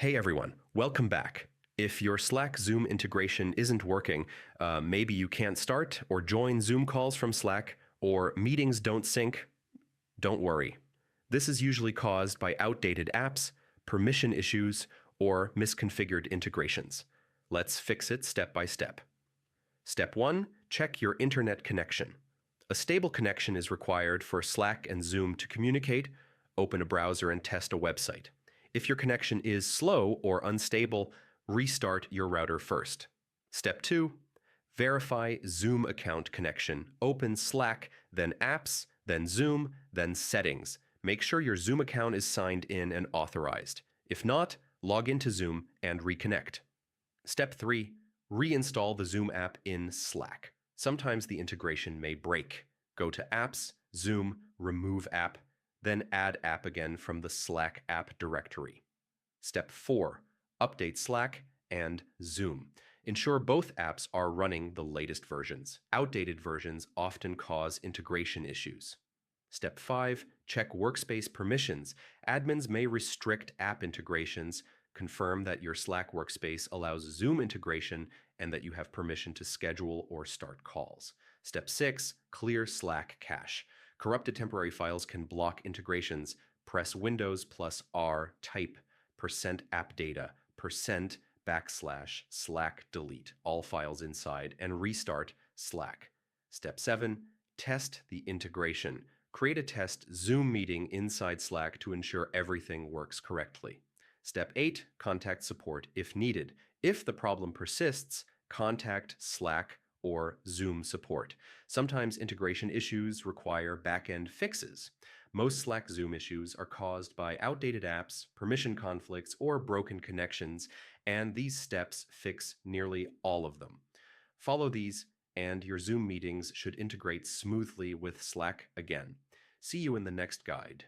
Hey everyone, welcome back. If your Slack Zoom integration isn't working, maybe you can't start or join Zoom calls from Slack, or meetings don't sync, don't worry. This is usually caused by outdated apps, permission issues, or misconfigured integrations. Let's fix it step by step. Step 1. Check your internet connection. A stable connection is required for Slack and Zoom to communicate, open a browser, and test a website. If your connection is slow or unstable, restart your router first. Step 2. Verify Zoom account connection. Open Slack, then Apps, then Zoom, then Settings. Make sure your Zoom account is signed in and authorized. If not, log into Zoom and reconnect. Step 3. Reinstall the Zoom app in Slack. Sometimes the integration may break. Go to Apps, Zoom, Remove App, then add app again from the Slack app directory. Step 4. Update Slack and Zoom. Ensure both apps are running the latest versions. Outdated versions often cause integration issues. Step 5. Check workspace permissions. Admins may restrict app integrations. Confirm that your Slack workspace allows Zoom integration and that you have permission to schedule or start calls. Step 6. Clear Slack cache. Corrupted temporary files can block integrations. Press Windows plus R, type %appdata, %/Slack delete all files inside, and restart Slack. Step 7. Test the integration. Create a test Zoom meeting inside Slack to ensure everything works correctly. Step 8. Contact support if needed. If the problem persists, contact Slack or Zoom support. Sometimes integration issues require back-end fixes. Most Slack Zoom issues are caused by outdated apps, permission conflicts, or broken connections, and these steps fix nearly all of them. Follow these, and your Zoom meetings should integrate smoothly with Slack again. See you in the next guide.